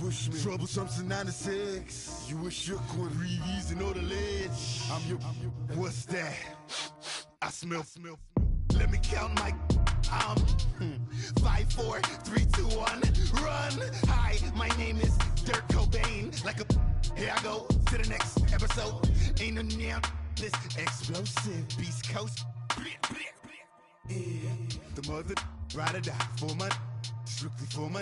Troublesome to 96. You a shook one, breathe easy, know the ledge. I'm your, what's that? I smell. Let me count my, 5, 4, 3, 2, 1, run. Hi, my name is Dirk Cobain. Like a, here I go to the next episode. Ain't no damn this explosive Beast Coast. Yeah. The mother ride or die for my, strictly for my.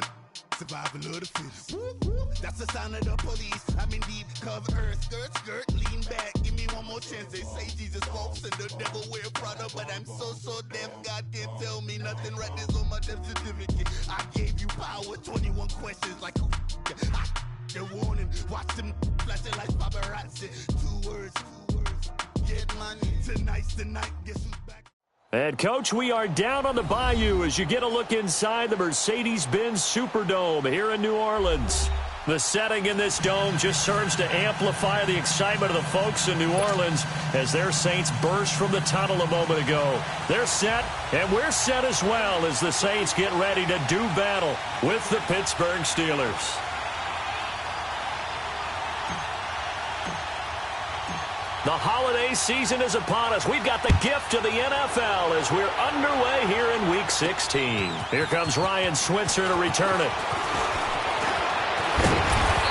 Survival of the fittest. That's the sign of the police. I'm indeed cover earth, skirt, lean back. Give me one more chance. They say Jesus walks and the devil wear Prada, but I'm so deaf. God can't tell me nothing. Right there's on my death certificate. I gave you power. 21 questions like who? The warning. Watch them flashing like paparazzi. 2 words. Get money. Tonight's the night. Guess who's back? And, Coach, we are down on the bayou as you get a look inside the Mercedes-Benz Superdome here in New Orleans. The setting in this dome just serves to amplify the excitement of the folks in New Orleans as their Saints burst from the tunnel a moment ago. They're set, and we're set as well as the Saints get ready to do battle with the Pittsburgh Steelers. The holiday season is upon us. We've got the gift of the NFL as we're underway here in Week 16. Here comes Ryan Switzer to return it.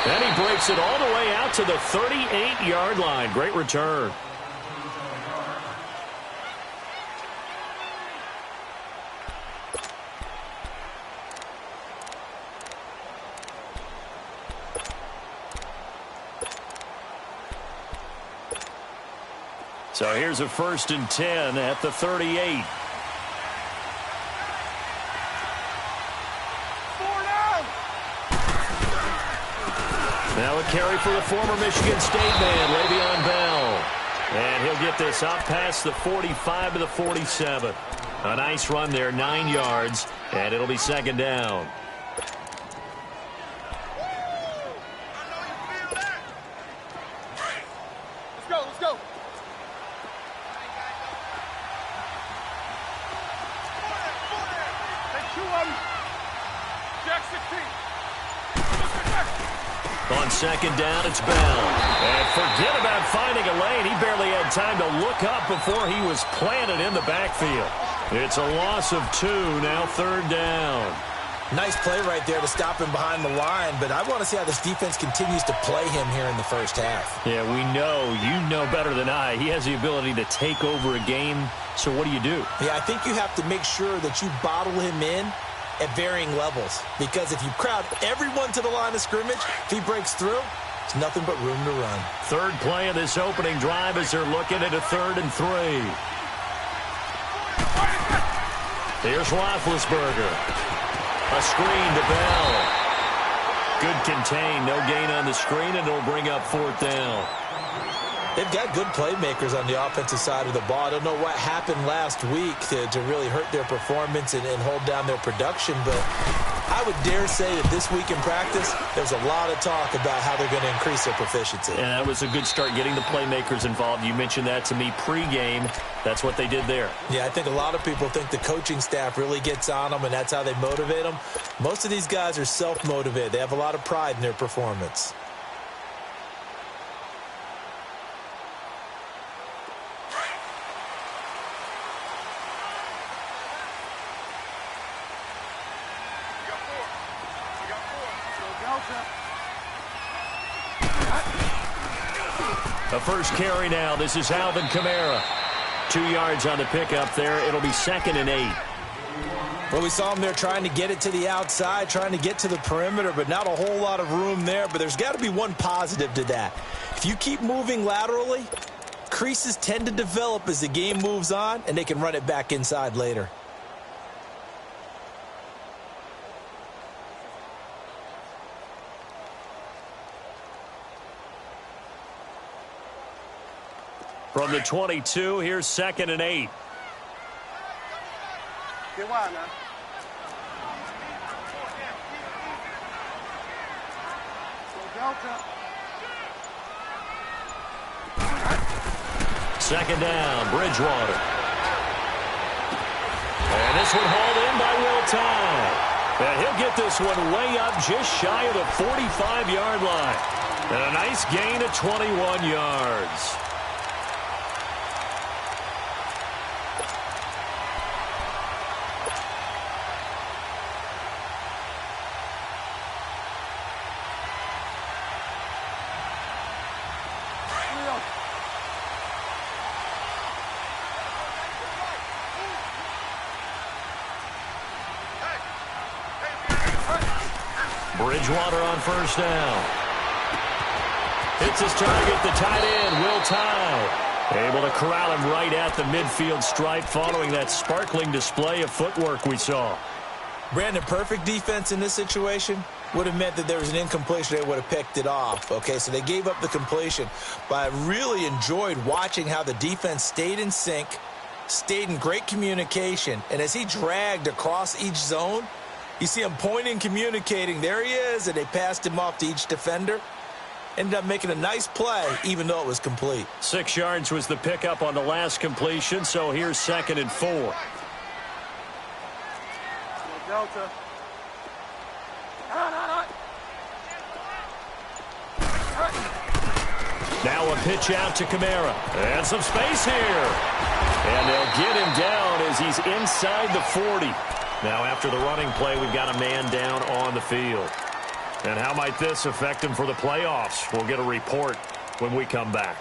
And he breaks it all the way out to the 38-yard line. Great return. So here's a 1st and 10 at the 38. Now a carry for the former Michigan State man, Le'Veon Bell. And he'll get this up past the 45 to the 47. A nice run there, 9 yards, and it'll be 2nd down. Let's go. On 2nd down, it's Bell. And forget about finding a lane. He barely had time to look up before he was planted in the backfield. It's a loss of 2, now 3rd down. Nice play right there to stop him behind the line, but I want to see how this defense continues to play him here in the first half. Yeah, we know. You know better than I. He has the ability to take over a game, so what do you do? Yeah, I think you have to make sure that you bottle him in at varying levels, because if you crowd everyone to the line of scrimmage, if he breaks through, it's nothing but room to run. 3rd play of this opening drive as they're looking at a 3rd and 3. Here's Roethlisberger. A screen to Bell. Good contain, no gain on the screen, and it'll bring up 4th down. They've got good playmakers on the offensive side of the ball. I don't know what happened last week to really hurt their performance and hold down their production, but I would dare say that this week in practice, there's a lot of talk about how they're going to increase their proficiency. And that was a good start, getting the playmakers involved. You mentioned that to me pregame. That's what they did there. Yeah, I think a lot of people think the coaching staff really gets on them, and that's how they motivate them. Most of these guys are self-motivated. They have a lot of pride in their performance. A first carry now. This is Alvin Kamara. 2 yards on the pickup there. It'll be 2nd and 8. Well, we saw him there trying to get it to the outside, trying to get to the perimeter, but not a whole lot of room there. But there's got to be one positive to that. If you keep moving laterally, creases tend to develop as the game moves on, and they can run it back inside later. From the 22, here's 2nd and 8. Get wide now. Delta. 2nd down, Bridgewater. And this one hauled in by Will Tye. And he'll get this one way up just shy of the 45-yard line. And a nice gain of 21 yards. Bridgewater on first down. Hits his target, the tight end, Will Tye. Able to corral him right at the midfield stripe following that sparkling display of footwork we saw. Brandon, perfect defense in this situation would have meant that there was an incompletion. They would have picked it off. Okay, so they gave up the completion. But I really enjoyed watching how the defense stayed in sync, stayed in great communication. And as he dragged across each zone, you see him pointing, communicating. There he is, and they passed him off to each defender. Ended up making a nice play, even though it was complete. 6 yards was the pickup on the last completion, so here's 2nd and 4. Delta. Now a pitch out to Kamara. And some space here. And they'll get him down as he's inside the 40. Now after the running play, we've got a man down on the field. And how might this affect him for the playoffs? We'll get a report when we come back.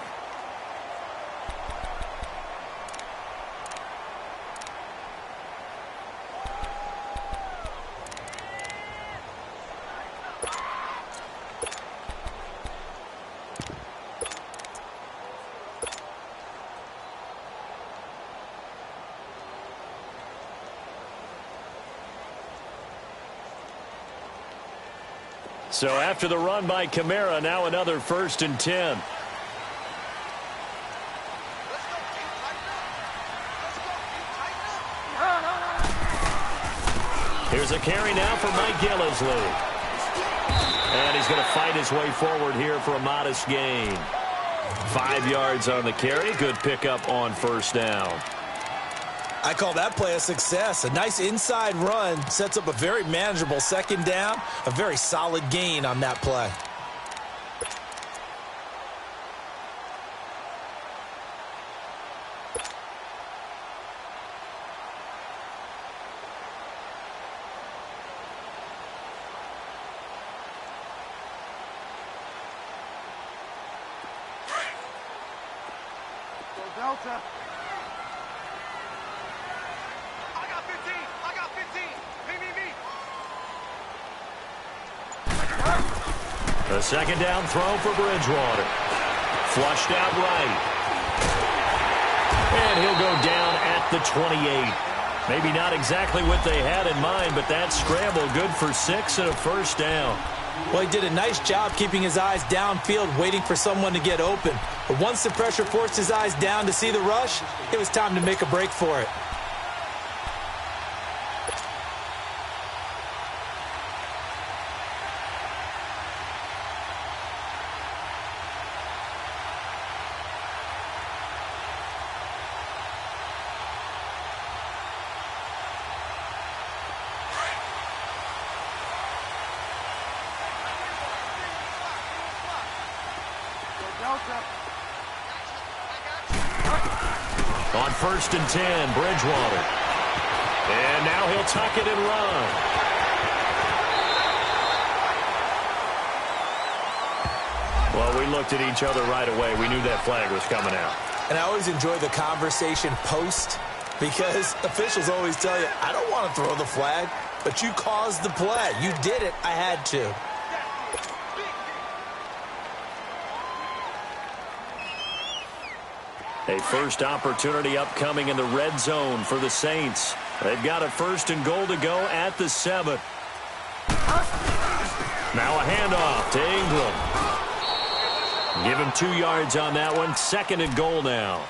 So after the run by Kamara, now another 1st and 10. Here's a carry now for Mike Gillisley. And he's going to fight his way forward here for a modest gain. 5 yards on the carry. Good pickup on first down. I call that play a success. A nice inside run sets up a very manageable 2nd down. A very solid gain on that play. Go Delta. A 2nd down throw for Bridgewater. Flushed out right. And he'll go down at the 28. Maybe not exactly what they had in mind, but that scramble good for 6 and a 1st down. Well, he did a nice job keeping his eyes downfield, waiting for someone to get open. But once the pressure forced his eyes down to see the rush, it was time to make a break for it. On 1st and 10, Bridgewater. And now he'll tuck it and run. Well, we looked at each other right away. We knew that flag was coming out. And I always enjoy the conversation post, because officials always tell you, I don't want to throw the flag, but you caused the play. You did it. I had to. A first opportunity upcoming in the red zone for the Saints. They've got a 1st and goal to go at the 7. Now a handoff to Ingram. Give him 2 yards on that one. 2nd and goal now.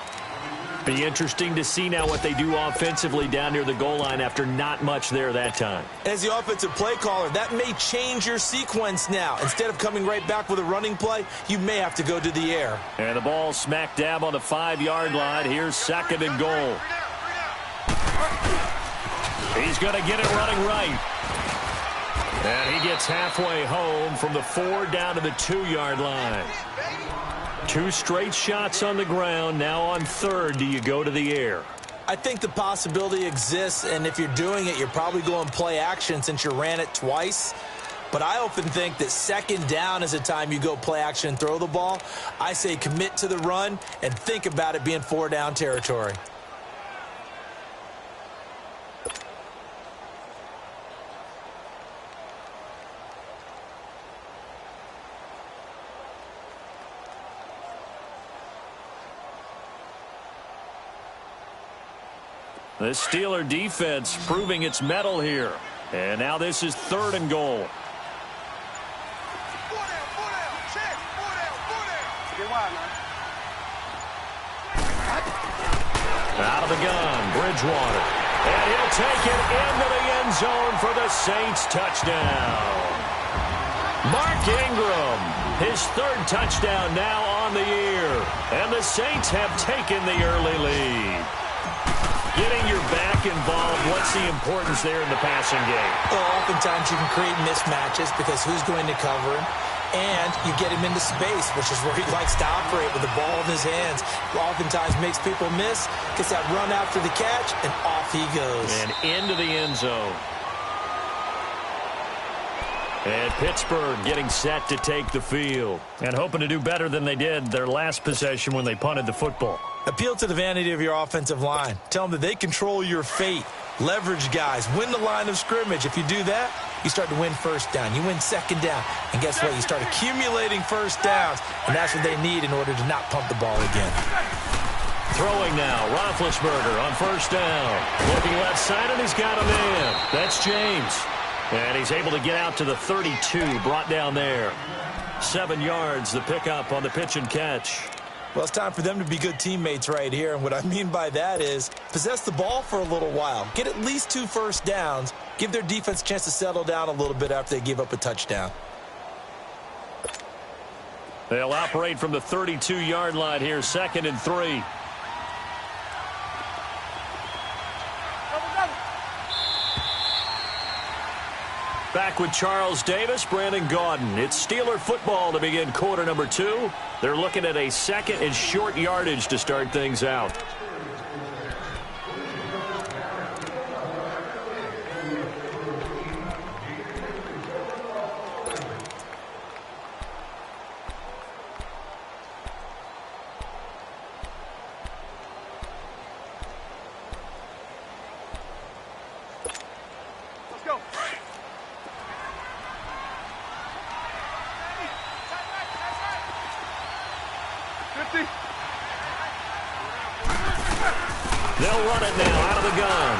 Be interesting to see now what they do offensively down near the goal line after not much there that time. As the offensive play caller, that may change your sequence now. Instead of coming right back with a running play, you may have to go to the air. And the ball smack dab on the 5-yard line. Here's 2nd and goal. He's going to get it running right. And he gets halfway home from the 4 down to the 2-yard line. 2 straight shots on the ground. Now on 3rd, do you go to the air? I think the possibility exists, and if you're doing it, you're probably going play action since you ran it twice. But I often think that 2nd down is a time you go play action and throw the ball. I say commit to the run and think about it being 4 down territory. The Steeler defense proving its mettle here. And now this is 3rd and goal. Get wide, man. Out of the gun, Bridgewater. And he'll take it into the end zone for the Saints touchdown. Mark Ingram, his 3rd touchdown now on the year. And the Saints have taken the early lead. Getting your back involved, what's the importance there in the passing game? Well, oftentimes you can create mismatches because who's going to cover him? And you get him into space, which is where he likes to operate with the ball in his hands. Oftentimes makes people miss, gets that run after the catch, and off he goes. And into the end zone. And Pittsburgh getting set to take the field. And hoping to do better than they did their last possession when they punted the football. Appeal to the vanity of your offensive line. Tell them that they control your fate. Leverage guys. Win the line of scrimmage. If you do that, you start to win 1st down. You win 2nd down. And guess what? You start accumulating 1st downs. And that's what they need in order to not pump the ball again. Throwing now. Roethlisberger on 1st down. Looking left side, and he's got a man. That's James. And he's able to get out to the 32. Brought down there. 7 yards, the pickup on the pitch and catch. Well, it's time for them to be good teammates right here. And what I mean by that is possess the ball for a little while. Get at least 2 1st downs. Give their defense a chance to settle down a little bit after they give up a touchdown. They'll operate from the 32-yard line here, 2nd and 3. Back with Charles Davis, Brandon Gaudin. It's Steeler football to begin quarter number 2. They're looking at a 2nd and short yardage to start things out. Let's go. They'll run it now out of the gun.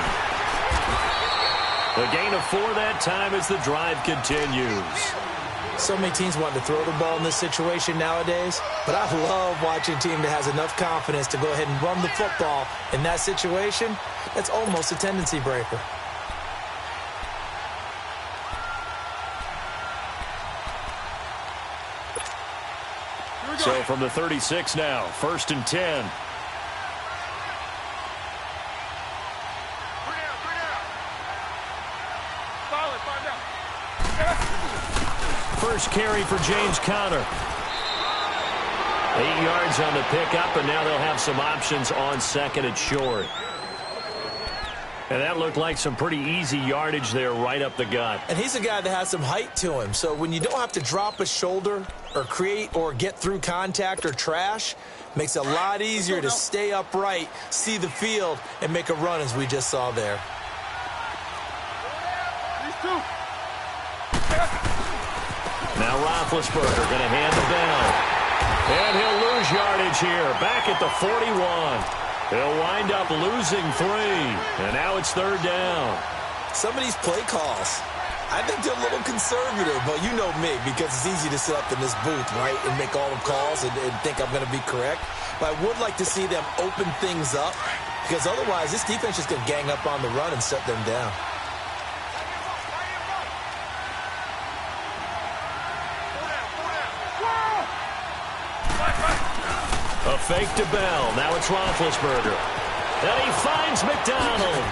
The gain of 4 that time as the drive continues. So many teams want to throw the ball in this situation nowadays, but I love watching a team that has enough confidence to go ahead and run the football in that situation. That's almost a tendency breaker. So from the 36 now, 1st and 10. First carry for James Conner. 8 yards on the pickup, and now they'll have some options on 2nd and short. And that looked like some pretty easy yardage there right up the gut. And he's a guy that has some height to him, so when you don't have to drop a shoulder or create or get through contact or trash, makes it a lot easier to stay upright, see the field, and make a run as we just saw there. Now Roethlisberger going to hand the ball. And he'll lose yardage here. Back at the 41. He'll wind up losing 3. And now it's 3rd down. Some of these play calls, I think they're a little conservative, but you know me, because it's easy to sit up in this booth, right, and make all the calls and think I'm going to be correct. But I would like to see them open things up, because otherwise this defense is going to gang up on the run and shut them down. A fake to Bell. Now it's Roethlisberger. And he finds McDonald.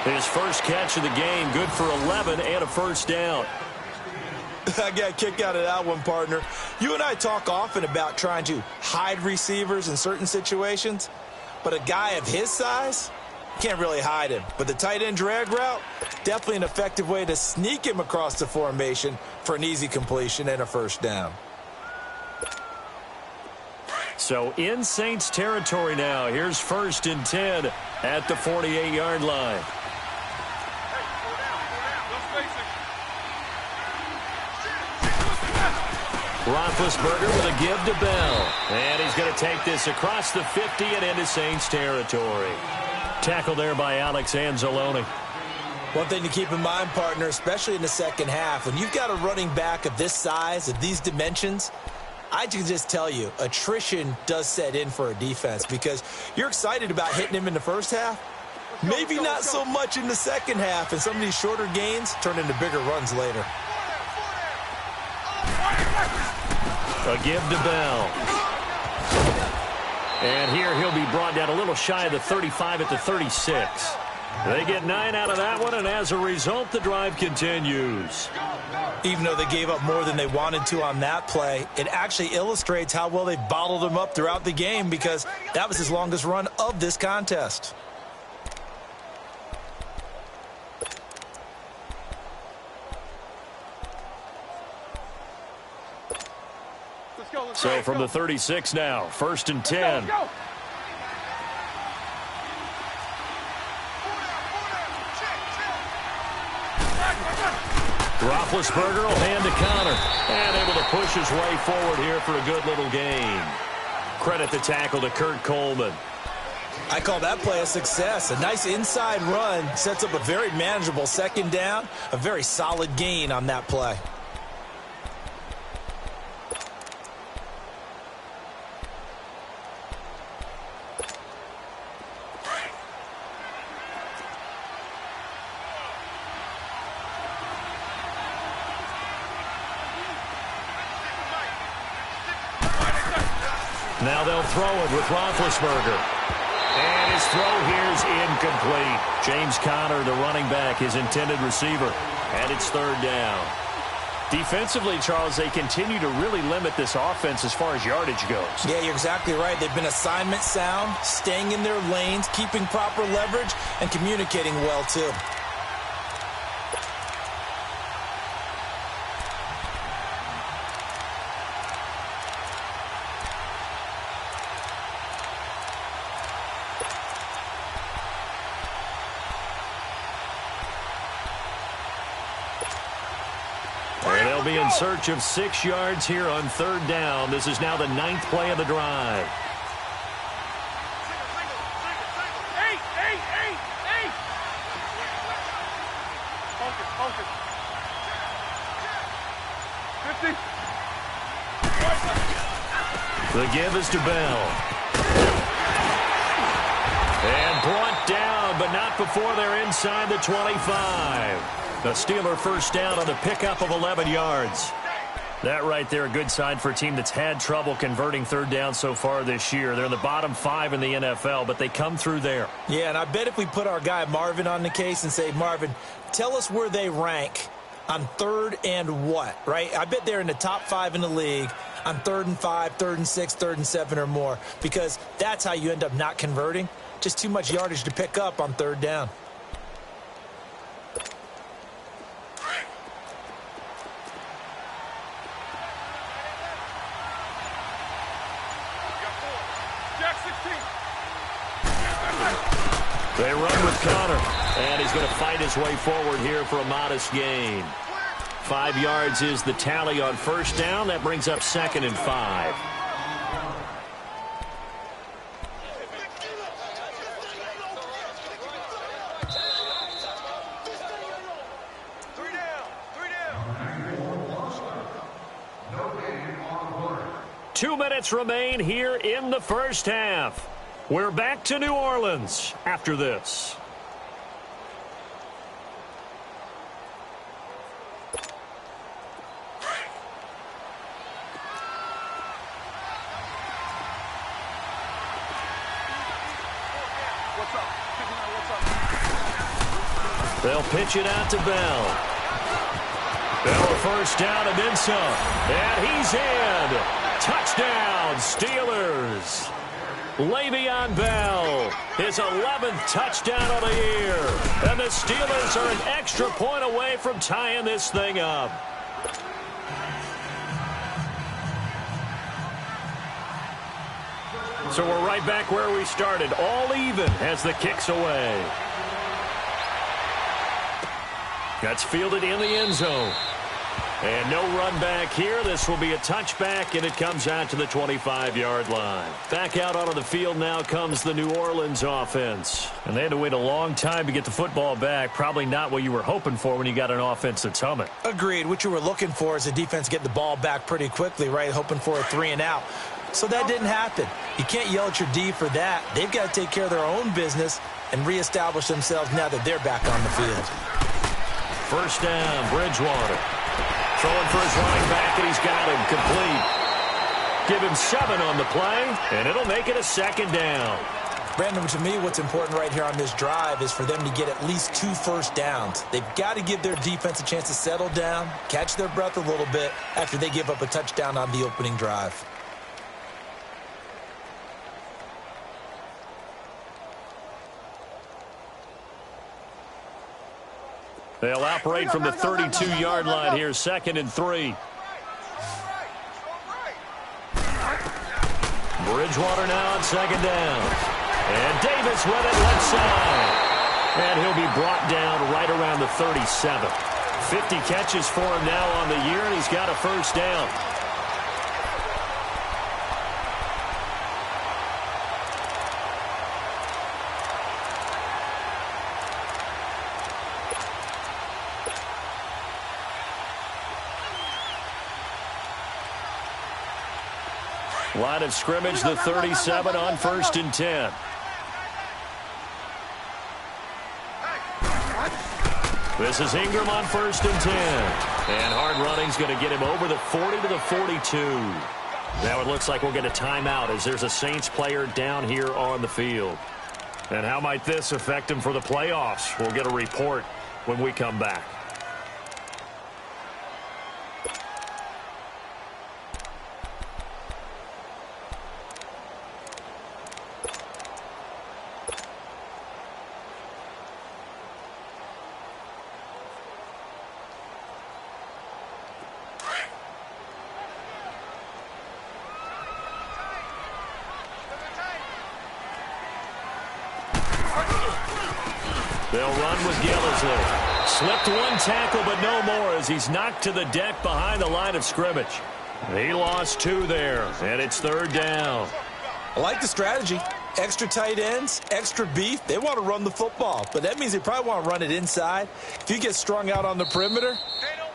His first catch of the game, good for 11 and a first down. I got a kick out of that one, partner. You and I talk often about trying to hide receivers in certain situations, but a guy of his size, can't really hide him. But the tight end drag route, definitely an effective way to sneak him across the formation for an easy completion and a first down. So in Saints territory now. Here's 1st and 10 at the 48-yard line. Roethlisberger with a give to Bell. And he's going to take this across the 50 and into Saints territory. Tackle there by Alex Anzalone. One thing to keep in mind, partner, especially in the second half, when you've got a running back of this size, of these dimensions, I can just tell you, attrition does set in for a defense because you're excited about hitting him in the first half. Maybe not so much in the second half, and some of these shorter gains turn into bigger runs later. A give to Bell. And here he'll be brought down a little shy of the 35 at the 36. They get 9 out of that one, and as a result, the drive continues. Even though they gave up more than they wanted to on that play, it actually illustrates how well they bottled him up throughout the game because that was his longest run of this contest. So from the 36 now, 1st and 10. Roethlisberger will hand to Connor. And able to push his way forward here for a good little gain. Credit the tackle to Kurt Coleman. I call that play a success. A nice inside run sets up a very manageable second down. A very solid gain on that play. Now they'll throw it with Roethlisberger. And his throw here's incomplete. James Conner, the running back, his intended receiver. And it's 3rd down. Defensively, Charles, they continue to really limit this offense as far as yardage goes. Yeah, you're exactly right. They've been assignment sound, staying in their lanes, keeping proper leverage, and communicating well, too. Be in search of 6 yards here on 3rd down. This is now the 9th play of the drive. Focus. 50. The give is to Bell. And brought down, but not before they're inside the 25. The Steeler first down on the pickup of 11 yards. That right there, a good sign for a team that's had trouble converting 3rd down so far this year. They're in the bottom 5 in the NFL, but they come through there. Yeah, and I bet if we put our guy Marvin on the case and say, Marvin, tell us where they rank on 3rd and what, right? I bet they're in the top 5 in the league on 3rd and 5, 3rd and 6, 3rd and 7 or more, because that's how you end up not converting. Just too much yardage to pick up on 3rd down. They run with Connor, and he's going to fight his way forward here for a modest gain. 5 yards is the tally on 1st down. That brings up 2nd and 5. Two minutes remain here in the first half. We're back to New Orleans after this. What's up? What's up? They'll pitch it out to Bell. Bell a first down and then some. And he's in. Touchdown, Steelers. Le'Veon Bell, his 11th touchdown of the year. And the Steelers are an extra point away from tying this thing up. So we're right back where we started, all even as the kick's away. That's fielded in the end zone. And no run back here. This will be a touchback, and it comes out to the 25-yard line. Back out onto the field now comes the New Orleans offense. And they had to wait a long time to get the football back. Probably not what you were hoping for when you got an offense that's humming. Agreed. What you were looking for is the defense get the ball back pretty quickly, right? Hoping for a 3-and-out. So that didn't happen. You can't yell at your D for that. They've got to take care of their own business and reestablish themselves now that they're back on the field. First down, Bridgewater. Throwing for his running back, and he's got him complete. Give him 7 on the play, and it'll make it a second down. Brandon, to me, what's important right here on this drive is for them to get at least 2 first downs. They've got to give their defense a chance to settle down, catch their breath a little bit after they give up a touchdown on the opening drive. They'll operate from the 32-yard line here, 2nd and 3. Bridgewater now on 2nd down. And Davis with it left side. And he'll be brought down right around the 37. 50 catches for him now on the year, and he's got a first down. Line of scrimmage, the 37 on 1st and 10. This is Ingram on 1st and 10. And hard running's going to get him over the 40 to the 42. Now it looks like we'll get a timeout as there's a Saints player down here on the field. And how might this affect him for the playoffs? We'll get a report when we come back. They'll run with Gillisley. Slipped one tackle, but no more as he's knocked to the deck behind the line of scrimmage. He lost 2 there, and it's 3rd down. I like the strategy. Extra tight ends, extra beef. They want to run the football, but that means they probably want to run it inside. If you get strung out on the perimeter,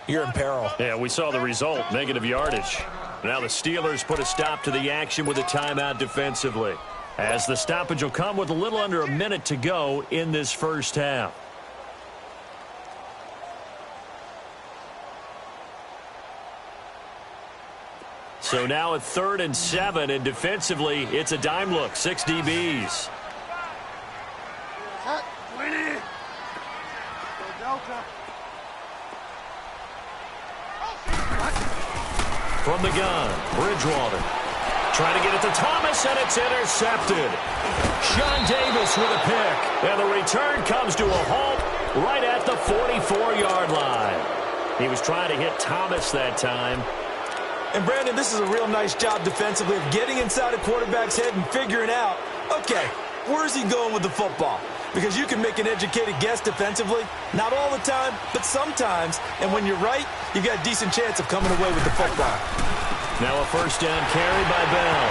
you're in peril. Yeah, we saw the result, negative yardage. Now the Steelers put a stop to the action with a timeout defensively, as the stoppage will come with a little under a minute to go in this first half. So now at 3rd and 7, and defensively, it's a dime look, 6 DBs. From the gun, Bridgewater. Trying to get it to Thomas, and it's intercepted. Sean Davis with a pick. And the return comes to a halt right at the 44-yard line. He was trying to hit Thomas that time. And, Brandon, this is a real nice job defensively of getting inside a quarterback's head and figuring out, okay, where's he going with the football? Because you can make an educated guess defensively. Not all the time, but sometimes. And when you're right, you got a decent chance of coming away with the football. Now a first down carry by Bell.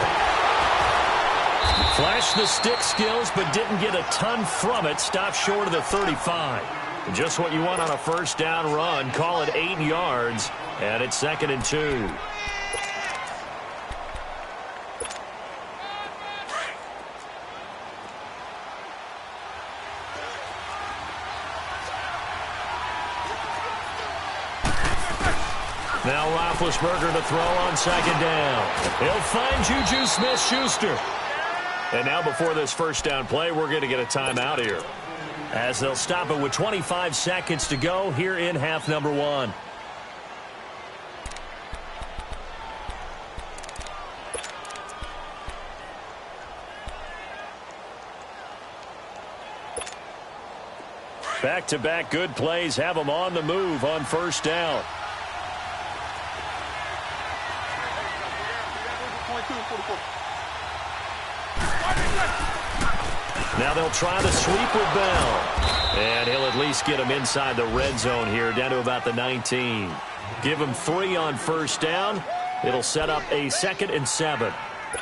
Flashed the stick skills, but didn't get a ton from it. Stopped short of the 35. Just what you want on a first down run. Call it 8 yards, and it's 2nd and 2. Now Roethlisberger to throw on 2nd down. He'll find Juju Smith-Schuster. And now before this first down play, we're going to get a timeout here. as they'll stop it with 25 seconds to go here in half number one. Back-to-back good plays have them on the move on first down. Now they'll try the sweep with Bell. And he'll at least get him inside the red zone here, down to about the 19. Give him 3 on first down. It'll set up a 2nd and 7.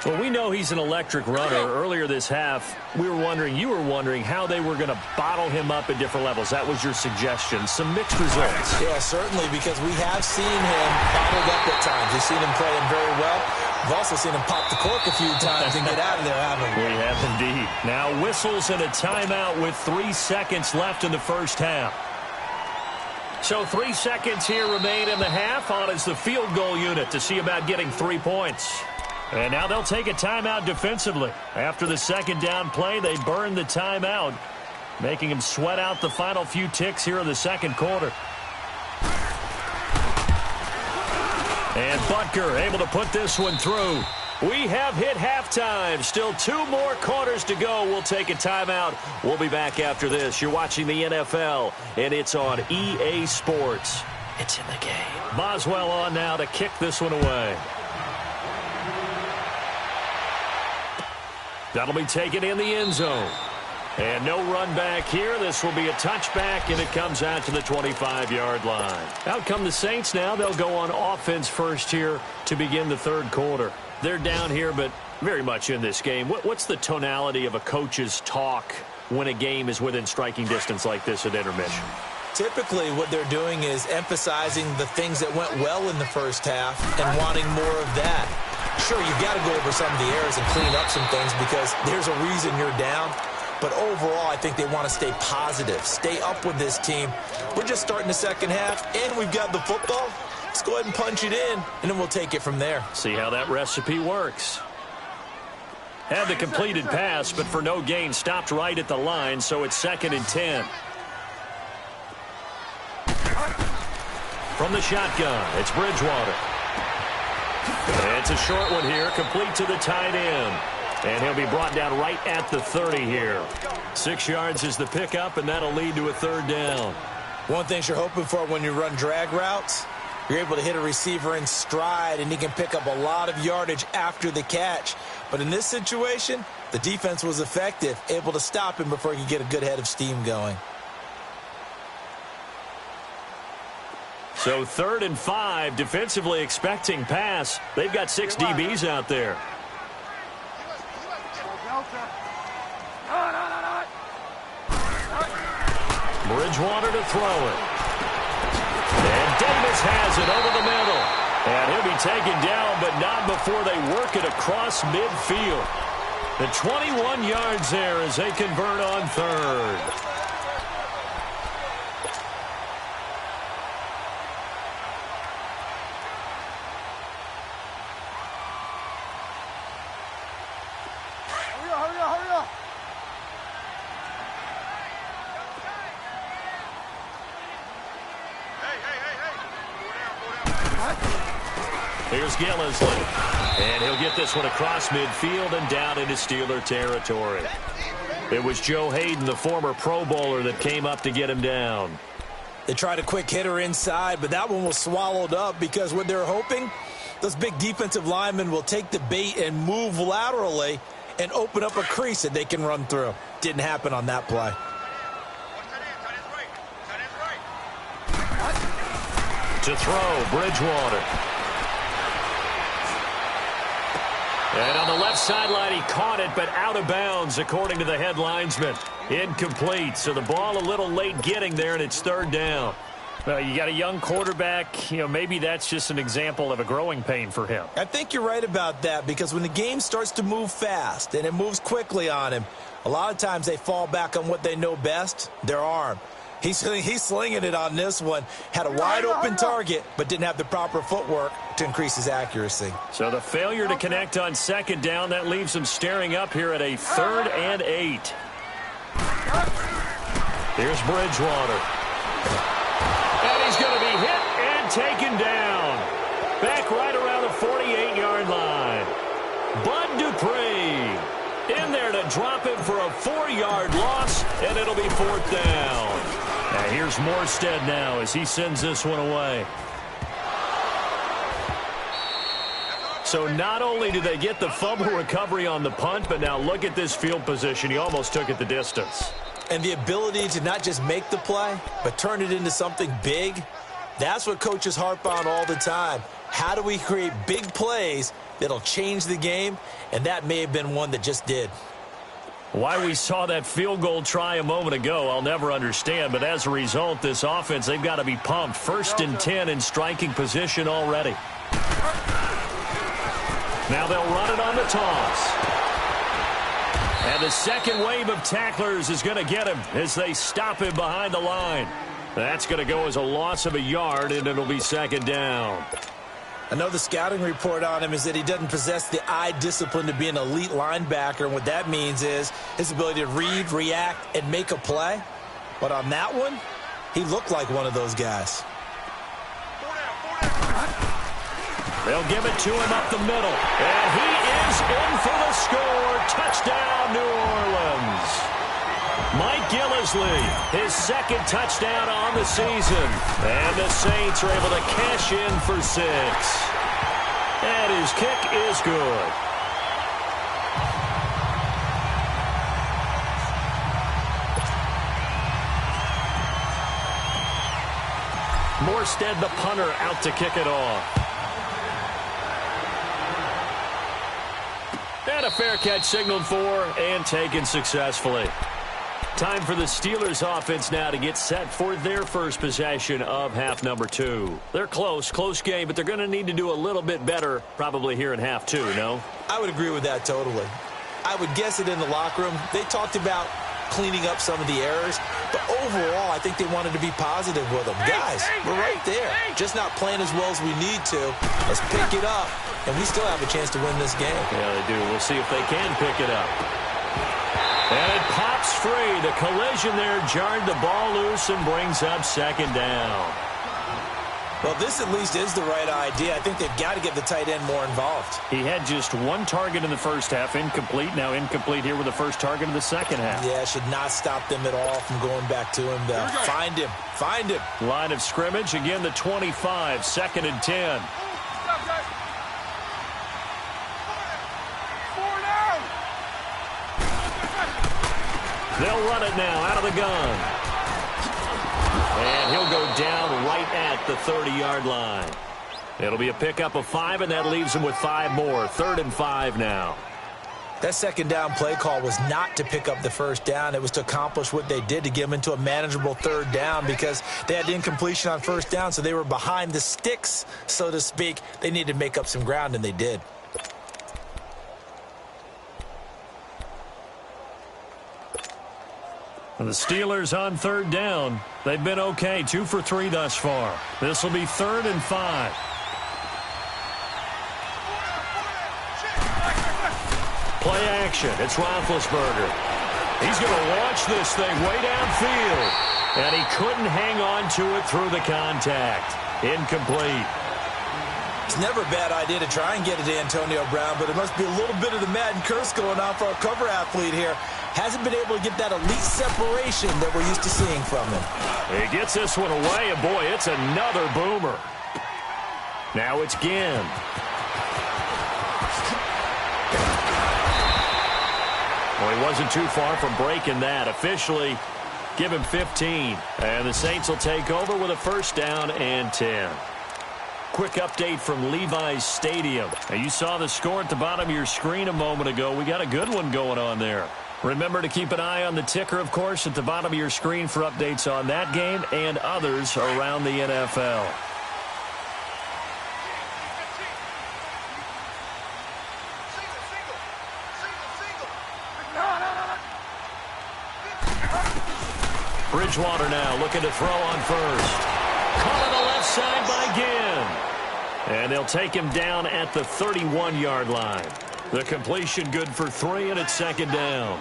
Well, we know he's an electric runner. Earlier this half, you were wondering how they were going to bottle him up at different levels. That was your suggestion. Some mixed results. Yeah, certainly, because we have seen him bottled up at times. We've seen him play him very well. We've also seen him pop the cork a few times and get out of there, haven't we? We have indeed. Now whistles and a timeout with 3 seconds left in the first half. So 3 seconds here remain in the half. On is the field goal unit to see about getting 3 points. And now they'll take a timeout defensively. After the second down play, they burn the timeout, making him sweat out the final few ticks here in the second quarter. And Butker able to put this one through. We have hit halftime. Still 2 more quarters to go. We'll take a timeout. We'll be back after this. You're watching the NFL, and it's on EA Sports. It's in the game. Boswell on now to kick this one away. That'll be taken in the end zone. And no run back here. This will be a touchback, and it comes out to the 25-yard line. Out come the Saints now. They'll go on offense first here to begin the third quarter. They're down here, but very much in this game. What's the tonality of a coach's talk when a game is within striking distance like this at intermission? Typically, what they're doing is emphasizing the things that went well in the first half and wanting more of that. Sure, you've got to go over some of the errors and clean up some things because there's a reason you're down. But overall, I think they want to stay positive, stay up with this team. We're just starting the second half, and we've got the football. Let's go ahead and punch it in, and then we'll take it from there. See how that recipe works. Had the completed pass, but for no gain, stopped right at the line, so it's 2nd and 10. From the shotgun, it's Bridgewater. It's a short one here, complete to the tight end. And he'll be brought down right at the 30 here. 6 yards is the pickup, and that'll lead to a 3rd down. One thing you're hoping for when you run drag routes, you're able to hit a receiver in stride, and he can pick up a lot of yardage after the catch. But in this situation, the defense was effective, able to stop him before he could get a good head of steam going. So 3rd and 5, defensively expecting pass. They've got 6 DBs out there. Bridgewater to throw it. And Davis has it over the middle. And he'll be taken down, but not before they work it across midfield. The 21 yards there as they convert on 3rd. Here's Gillisley, and he'll get this one across midfield and down into Steeler territory. It was Joe Hayden, the former Pro Bowler, that came up to get him down. They tried a quick hitter inside, but that one was swallowed up because what they're hoping, those big defensive linemen will take the bait and move laterally and open up a crease that they can run through. Didn't happen on that play. To throw, Bridgewater. And on the left sideline, he caught it, but out of bounds, according to the head linesman. Incomplete, so the ball a little late getting there, and it's 3rd down. Well, you got a young quarterback. Maybe that's just an example of a growing pain for him. I think you're right about that because when the game starts to move fast and it moves quickly on him, a lot of times they fall back on what they know best, their arm. He's slinging it on this one. Had a wide-open target, but didn't have the proper footwork to increase his accuracy. So the failure to connect on 2nd down, that leaves him staring up here at a 3rd and 8. Here's Bridgewater. And he's going to be hit and taken down. Back right around the 48-yard line. Bud Dupree in there to drop him for a 4-yard loss, and it'll be 4th down. Now here's Morstead now as he sends this one away. So not only do they get the fumble recovery on the punt, but now look at this field position. He almost took it the distance. And the ability to not just make the play, but turn it into something big, that's what coaches harp on all the time. How do we create big plays that'll change the game? And that may have been one that just did. Why we saw that field goal try a moment ago, I'll never understand. But as a result, this offense, they've got to be pumped. 1st and 10 in striking position already. Now they'll run it on the toss. And the second wave of tacklers is going to get him as they stop him behind the line. That's going to go as a loss of a yard, and it'll be 2nd down. I know the scouting report on him is that he doesn't possess the eye discipline to be an elite linebacker, and what that means is his ability to read, react, and make a play. But on that one, he looked like one of those guys. They'll give it to him up the middle. And he is in for the score. Touchdown, New Orleans. Mike Gillislee, his 2nd touchdown on the season. And the Saints are able to cash in for 6. And his kick is good. Morstead, the punter, out to kick it off. And a fair catch signaled for and taken successfully. Time for the Steelers offense now to get set for their first possession of half number 2. They're close game, but they're going to need to do a little bit better probably here in half 2, no? I would agree with that totally. I would guess it in the locker room. They talked about cleaning up some of the errors, but overall, I think they wanted to be positive with them. Guys, we're right there. Just not playing as well as we need to. Let's pick it up, and we still have a chance to win this game. Yeah, they do. We'll see if they can pick it up. And it pops free. The collision there jarred the ball loose and brings up 2nd down. Well, this at least is the right idea. I think they've got to get the tight end more involved. He had just 1 target in the first half, incomplete. Now incomplete here with the first target in the second half. Yeah, should not stop them at all from going back to him. Find him. Find him. Line of scrimmage, again the 25, 2nd and 10. They'll run it now out of the gun. And he'll go down right at the 30-yard line. It'll be a pickup of 5, and that leaves him with 5 more. 3rd and 5 now. That 2nd down play call was not to pick up the 1st down. It was to accomplish what they did to get them into a manageable 3rd down because they had incompletion on 1st down, so they were behind the sticks, so to speak. They needed to make up some ground, and they did. And the Steelers on 3rd down. They've been okay, 2 for 3 thus far. This will be 3rd and 5. Play action. It's Roethlisberger. He's going to launch this thing way downfield. And he couldn't hang on to it through the contact. Incomplete. It's never a bad idea to try and get it to Antonio Brown, but it must be a little bit of the Madden curse going on for our cover athlete here. Hasn't been able to get that elite separation that we're used to seeing from him. He gets this one away, and boy, it's another boomer. Now it's Ginn. Well, he wasn't too far from breaking that. Officially, give him 15. And the Saints will take over with a 1st down and 10. Quick update from Levi's Stadium. Now, you saw the score at the bottom of your screen a moment ago. We got a good one going on there. Remember to keep an eye on the ticker, of course, at the bottom of your screen for updates on that game and others around the NFL. Bridgewater now looking to throw on 1st. Caught on the left side by Ginn. And they'll take him down at the 31-yard line. The completion good for 3, and it's 2nd down.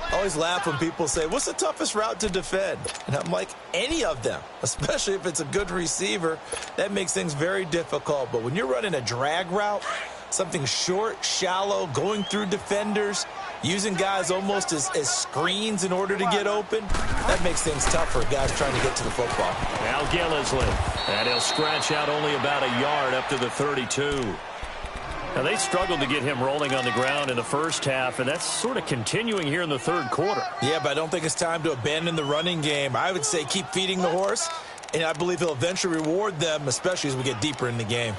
I always laugh when people say, what's the toughest route to defend? And I'm like, any of them, especially if it's a good receiver. That makes things very difficult. But when you're running a drag route, something short, shallow, going through defenders, using guys almost as screens in order to get open, that makes things tough for guys trying to get to the football. Now Gillisley, and he'll scratch out only about a yard up to the 32. Now, they struggled to get him rolling on the ground in the first half, and that's sort of continuing here in the third quarter. Yeah, but I don't think it's time to abandon the running game. I would say keep feeding the horse, and I believe he'll eventually reward them, especially as we get deeper in the game.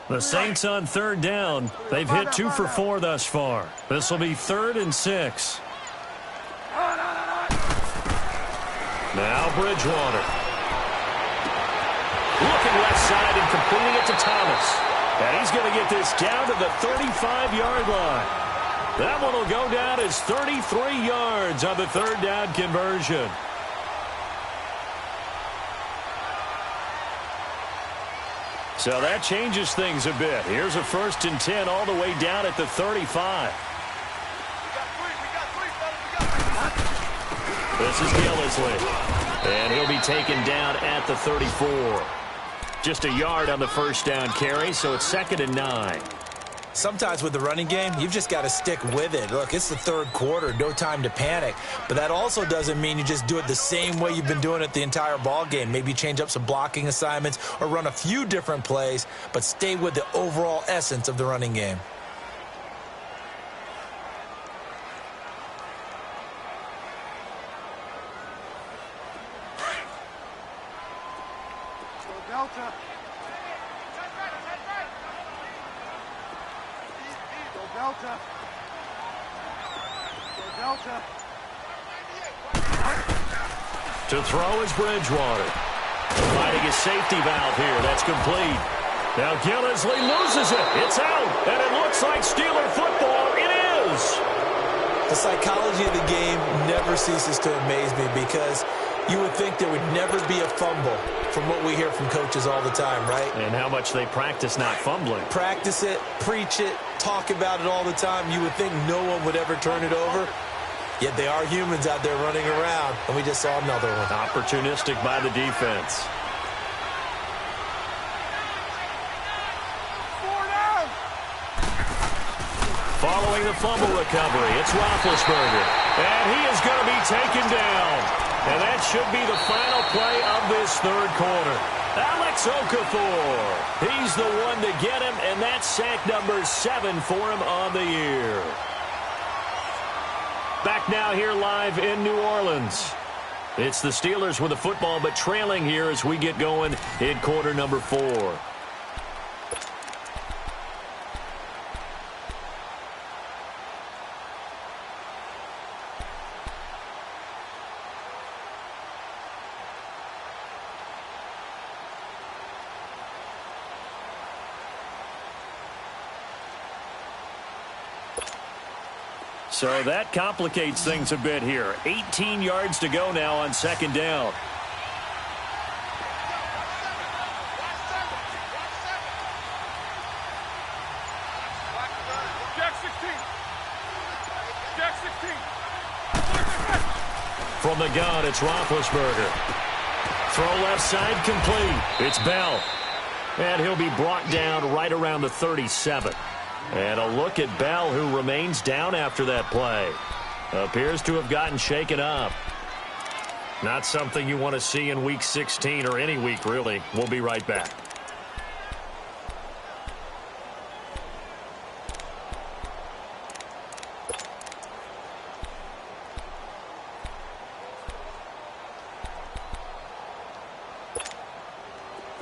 The Saints on third down. They've hit 2 for 4 thus far. This will be 3rd and 6. Now Bridgewater. Looking left side and completing it to Thomas. And he's going to get this down to the 35-yard line. That one will go down as 33 yards on the third down conversion. So that changes things a bit. Here's a 1st and 10 all the way down at the 35. This is Gillisley. And he'll be taken down at the 34. Just a yard on the first down carry, so it's 2nd and 9. Sometimes with the running game, you've just got to stick with it. Look, it's the third quarter, no time to panic. But that also doesn't mean you just do it the same way you've been doing it the entire ball game. Maybe change up some blocking assignments or run a few different plays, but stay with the overall essence of the running game. Delta. Delta. Delta. To throw is Bridgewater. Finding his safety valve here. That's complete. Now Gillisley loses it. It's out. And it looks like Steeler football. It is. The psychology of the game never ceases to amaze me because you would think there would never be a fumble from what we hear from coaches all the time, right? And how much they practice not fumbling. Practice it, preach it, talk about it all the time. You would think no one would ever turn it over. Yet they are humans out there running around, and we just saw another one. Opportunistic by the defense. Following the fumble recovery, it's Roethlisberger. And he is going to be taken down. And that should be the final play of this third quarter. Alex Okafor. He's the one to get him, and that's sack number 7 for him on the year. Back now here live in New Orleans. It's the Steelers with the football, but trailing here as we get going in quarter number 4. So that complicates things a bit here. 18 yards to go now on second down. From the gun, it's Roethlisberger. Throw left side complete. It's Bell. And he'll be brought down right around the 37. And a look at Bell, who remains down after that play. Appears to have gotten shaken up. Not something you want to see in Week 16 or any week, really. We'll be right back.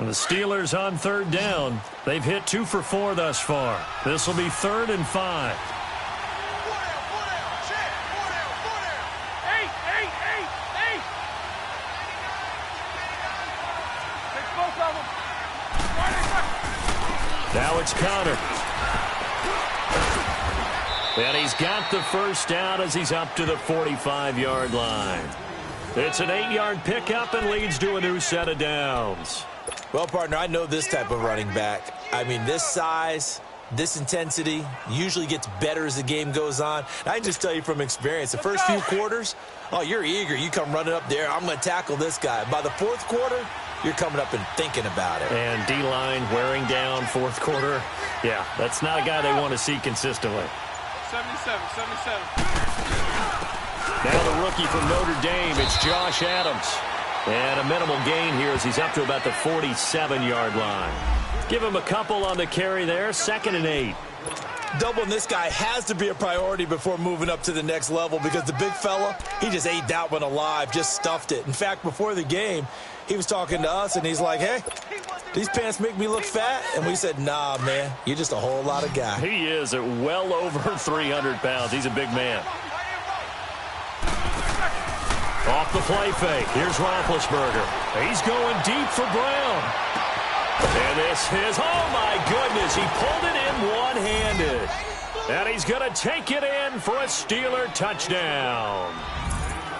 The Steelers on third down. They've hit 2 for 4 thus far. This will be 3rd and 5. it's Connor. And he's got the first down as he's up to the 45-yard line. It's an 8-yard pickup and leads to a new set of downs. Well, partner, I know this type of running back. I mean, this size, this intensity usually gets better as the game goes on. I can just tell you from experience, the first few quarters, oh, you're eager. You come running up there, I'm going to tackle this guy. By the fourth quarter, you're coming up and thinking about it. And D-line wearing down fourth quarter. Yeah, that's not a guy they want to see consistently. 77. Now the rookie from Notre Dame, it's Josh Adams. And a minimal gain here as he's up to about the 47-yard line. Give him a couple on the carry there, 2nd and 8. Doubling this guy has to be a priority before moving up to the next level because the big fella, he just ate that one alive, just stuffed it. In fact, before the game, he was talking to us, and he's like, hey, these pants make me look fat? And we said, nah, man, you're just a whole lot of guy. He is at well over 300 pounds. He's a big man. Off the play fake. Here's Roethlisberger. He's going deep for Brown. And this is, oh my goodness, he pulled it in one-handed. And he's going to take it in for a Steeler touchdown.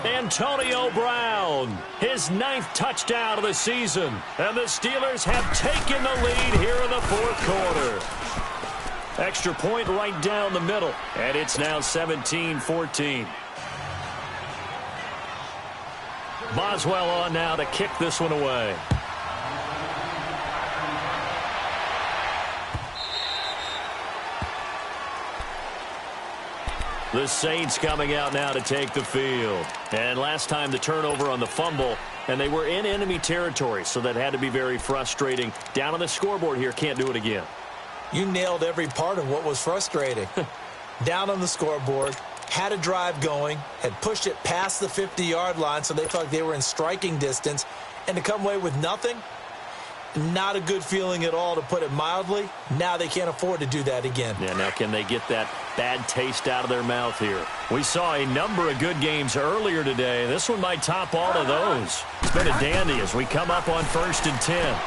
Antonio Brown, his 9th touchdown of the season. And the Steelers have taken the lead here in the fourth quarter. Extra point right down the middle. And it's now 17-14. Boswell on now to kick this one away. The Saints coming out now to take the field. And last time the turnover on the fumble, and they were in enemy territory, so that had to be very frustrating. Down on the scoreboard here, can't do it again. You nailed every part of what was frustrating. Down on the scoreboard, had a drive going, had pushed it past the 50-yard line so they felt like they were in striking distance, and to come away with nothing, not a good feeling at all, to put it mildly. Now they can't afford to do that again. Yeah, now can they get that bad taste out of their mouth here? We saw a number of good games earlier today. This one might top all of those. It's been a dandy as we come up on 1st and 10.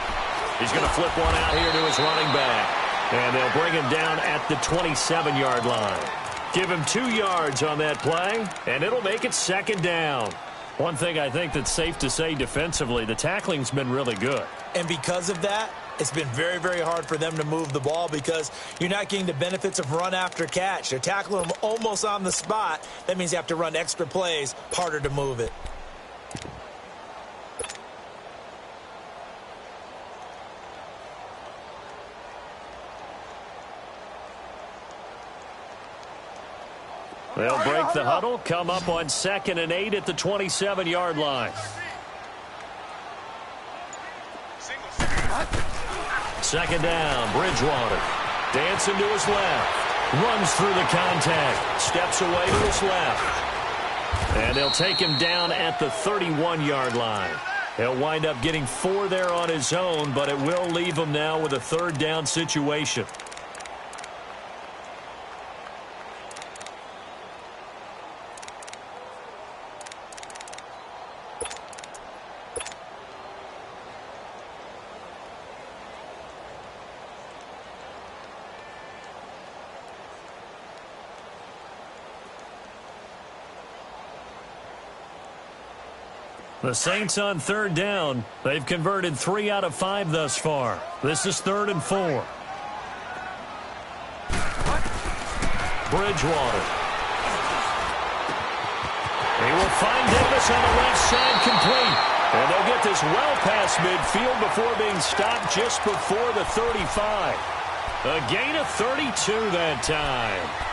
He's going to flip one out here to his running back, and they'll bring him down at the 27-yard line. Give him 2 yards on that play, and it'll make it 2nd down. One thing I think that's safe to say defensively, the tackling's been really good. And because of that, it's been very, very hard for them to move the ball because you're not getting the benefits of run after catch. They're tackling them almost on the spot. That means you have to run extra plays, harder to move it. They'll break the huddle, come up on 2nd and 8 at the 27-yard line. Second down, Bridgewater. Dancing to his left. Runs through the contact. Steps away to his left. And they'll take him down at the 31-yard line. He'll wind up getting 4 there on his own, but it will leave him now with a 3rd down situation. The Saints on 3rd down. They've converted 3 out of 5 thus far. This is 3rd and 4. Bridgewater. He will find Davis on the left side, complete. And they'll get this well past midfield before being stopped just before the 35. A gain of 32 that time.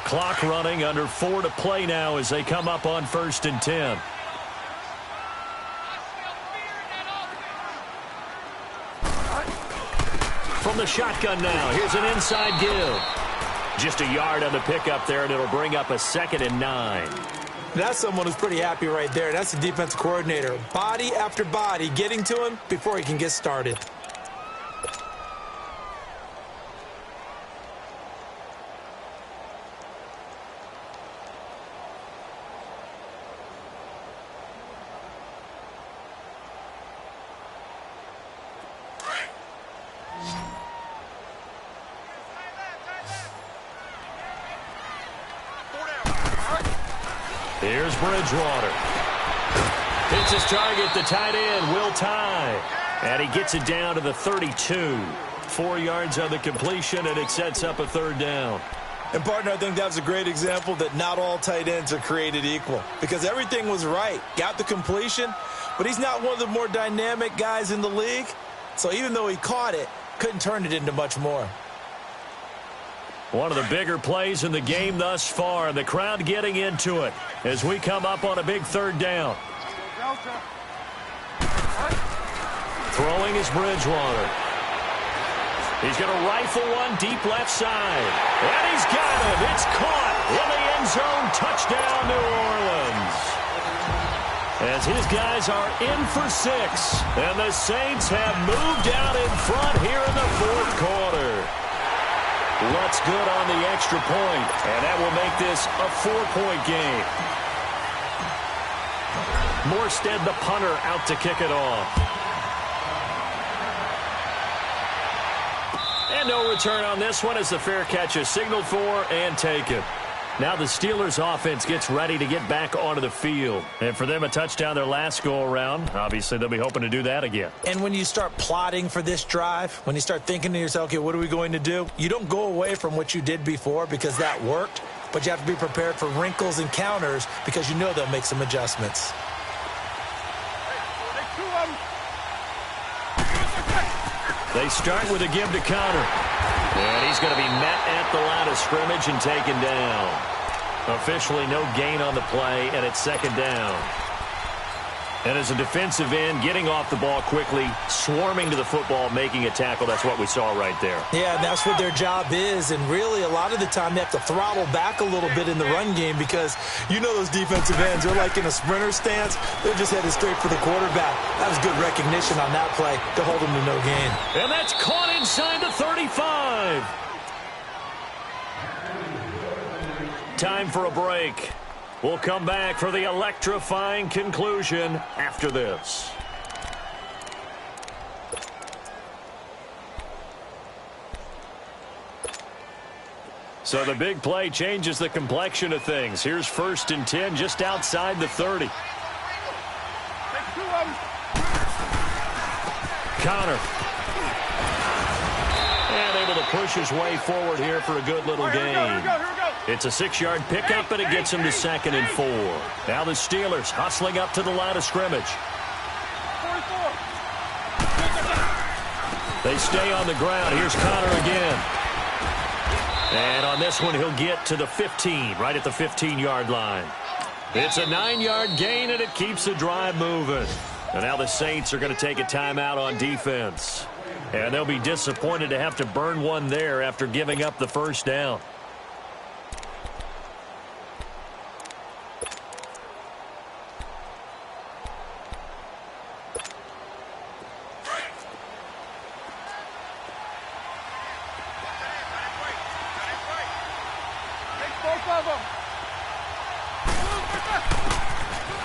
Clock running, under 4 to play now as they come up on 1st and 10. From the shotgun now, here's an inside give. Just a yard on the pickup there, and it'll bring up a 2nd and 9. That's someone who's pretty happy right there. That's the defense coordinator. Body after body getting to him before he can get started. Here's Bridgewater. Hits his target, the tight end, Will Tye. And he gets it down to the 32. 4 yards on the completion, and it sets up a 3rd down. And, partner, I think that was a great example that not all tight ends are created equal, because everything was right. Got the completion, but he's not one of the more dynamic guys in the league. So even though he caught it, couldn't turn it into much more. One of the bigger plays in the game thus far, and the crowd getting into it as we come up on a big 3rd down. Throwing is Bridgewater. He's going to rifle one deep left side. And he's got it. It's caught in the end zone. Touchdown, New Orleans. As his guys are in for 6. And the Saints have moved out in front here in the 4th quarter. Looks good on the extra point. And that will make this a 4-point game. Morstead, the punter, out to kick it off. And no return on this one as the fair catch is signaled for and taken. Now the Steelers offense gets ready to get back onto the field. And for them, a touchdown their last go-around. Obviously, they'll be hoping to do that again. And when you start plotting for this drive, when you start thinking to yourself, okay, what are we going to do? You don't go away from what you did before because that worked, but you have to be prepared for wrinkles and counters because you know they'll make some adjustments. They start with a give to counter. And he's going to be met at the line of scrimmage and taken down. Officially no gain on the play, and it's 2nd down. And as a defensive end, getting off the ball quickly, swarming to the football, making a tackle, that's what we saw right there. Yeah, and that's what their job is. And really, a lot of the time, they have to throttle back a little bit in the run game because you know those defensive ends, they're like in a sprinter stance. They're just headed straight for the quarterback. That was good recognition on that play to hold them to no gain. And that's caught inside the 35. Time for a break. We'll come back for the electrifying conclusion after this. So the big play changes the complexion of things. Here's 1st and 10 just outside the 30. Connor. And able to push his way forward here for a good little gain. It's a 6-yard pickup, and it gets him to 2nd and 4. Now the Steelers hustling up to the line of scrimmage. They stay on the ground. Here's Connor again. And on this one, he'll get to the 15, right at the 15-yard line. It's a 9-yard gain, and it keeps the drive moving. And now the Saints are going to take a timeout on defense. And they'll be disappointed to have to burn one there after giving up the 1st down.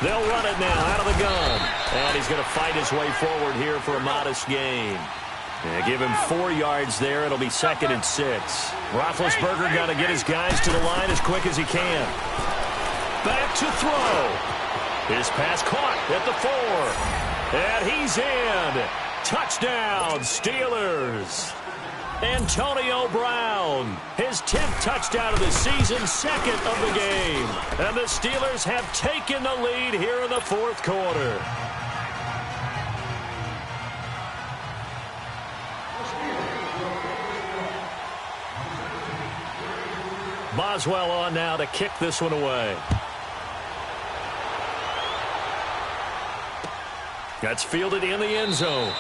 They'll run it now out of the gun. And he's going to fight his way forward here for a modest gain. Yeah, give him 4 yards there. It'll be 2nd and 6. Roethlisberger got to get his guys to the line as quick as he can. Back to throw. His pass caught at the 4. And he's in. Touchdown, Steelers. Antonio Brown, his 10th touchdown of the season, 2nd of the game. And the Steelers have taken the lead here in the 4th quarter. Boswell on now to kick this one away. That's fielded in the end zone.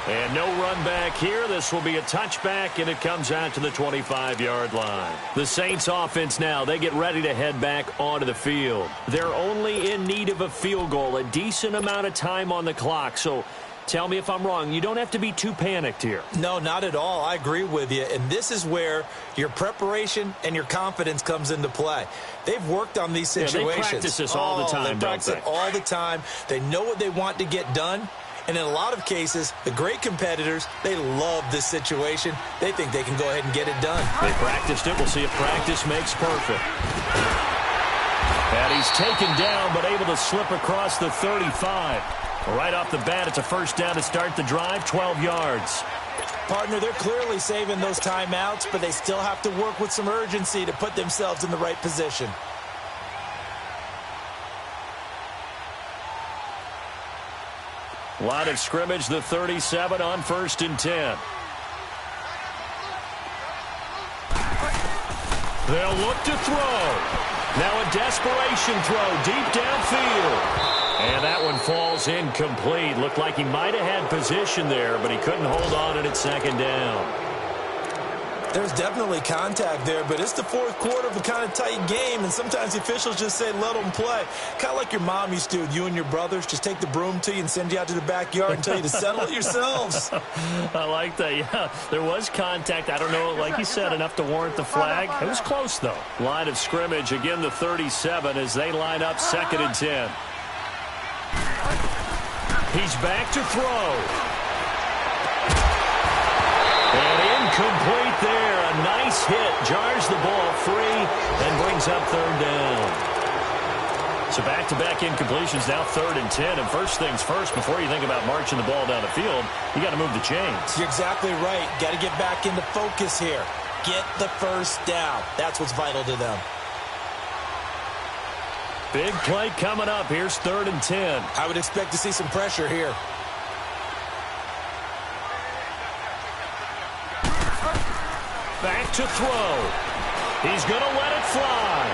And no run back here. This will be a touchback, and it comes out to the 25-yard line. The Saints offense now, they get ready to head back onto the field. They're only in need of a field goal, a decent amount of time on the clock. So tell me if I'm wrong. You don't have to be too panicked here. No, not at all. I agree with you. And this is where your preparation and your confidence comes into play. They've worked on these situations. Yeah, they practice this all the time, they practice it all the time. They know what they want to get done. And in a lot of cases, the great competitors, they love this situation. They think they can go ahead and get it done. They practiced it. We'll see if practice makes perfect. And he's taken down, but able to slip across the 35. Right off the bat, it's a first down to start the drive, 12 yards. Partner, they're clearly saving those timeouts, but they still have to work with some urgency to put themselves in the right position. Line of scrimmage, the 37 on 1st and 10. They'll look to throw. Now a desperation throw deep downfield. And that one falls incomplete. Looked like he might have had position there, but he couldn't hold on at second down. There's definitely contact there, but it's the fourth quarter of a kind of tight game, and sometimes the officials just say, let them play. Kind of like your mom used to, you and your brothers, just take the broom to you and send you out to the backyard and tell you to settle it yourselves. I like that, yeah. There was contact. I don't know, like you said, enough to warrant the flag. It was close, though. Line of scrimmage, again, the 37 as they line up 2nd and 10. He's back to throw. And incomplete there. A nice hit. Jars the ball free and brings up 3rd down. So back-to-back incompletions, now 3rd and 10. And first things first, before you think about marching the ball down the field, you got to move the chains. You're exactly right. Got to get back into focus here. Get the first down. That's what's vital to them. Big play coming up. Here's 3rd and 10. I would expect to see some pressure here. Back to throw. He's going to let it fly.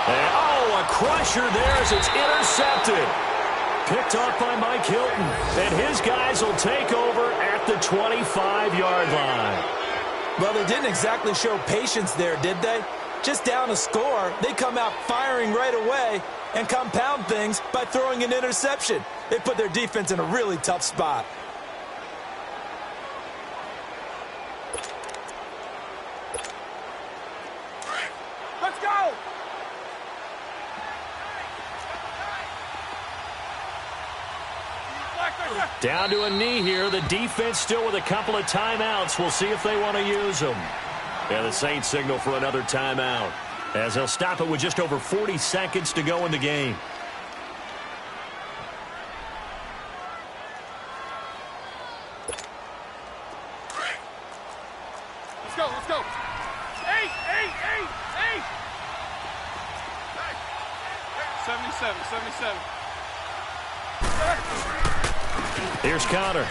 And, oh, a crusher there as it's intercepted. Picked off by Mike Hilton. And his guys will take over at the 25-yard line. Well, they didn't exactly show patience there, did they? Just down a score, they come out firing right away and compound things by throwing an interception. They put their defense in a really tough spot. Let's go! Down to a knee here. The defense still with a couple of timeouts. We'll see if they want to use them. Yeah, the Saints signal for another timeout as they'll stop it with just over 40 seconds to go in the game. Let's go, let's go. 8. 77. Here's Connor.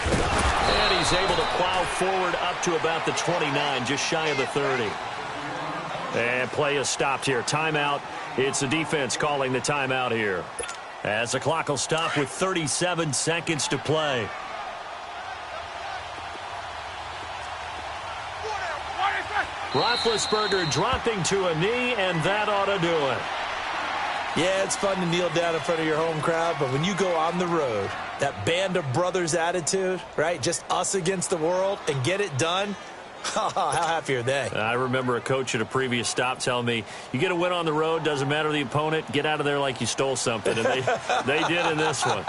And he's able to plow forward up to about the 29, just shy of the 30. And play is stopped here. Timeout. It's the defense calling the timeout here. As the clock will stop with 37 seconds to play. Roethlisberger dropping to a knee, and that ought to do it. Yeah, it's fun to kneel down in front of your home crowd, but when you go on the road, that band of brothers attitude, right? Just us against the world and get it done. How happy are they? I remember a coach at a previous stop telling me, you get a win on the road, doesn't matter the opponent, get out of there like you stole something. And they did in this one.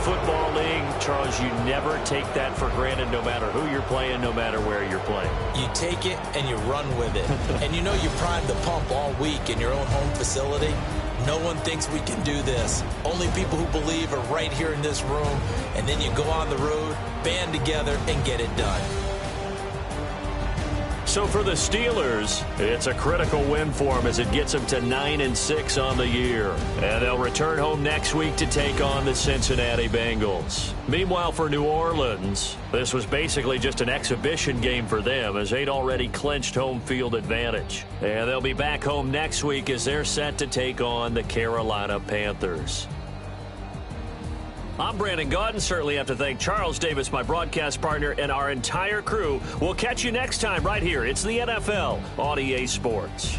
Football League, Charles, you never take that for granted no matter who you're playing, no matter where you're playing. You take it and you run with it. And you know you primed the pump all week in your own home facility. No one thinks we can do this. Only people who believe are right here in this room. And then you go on the road, band together, and get it done. So for the Steelers, it's a critical win for them as it gets them to 9-6 on the year. And they'll return home next week to take on the Cincinnati Bengals. Meanwhile, for New Orleans, this was basically just an exhibition game for them as they'd already clinched home field advantage. And they'll be back home next week as they're set to take on the Carolina Panthers. I'm Brandon Gaudin. Certainly have to thank Charles Davis, my broadcast partner, and our entire crew. We'll catch you next time right here. It's the NFL on EA Sports.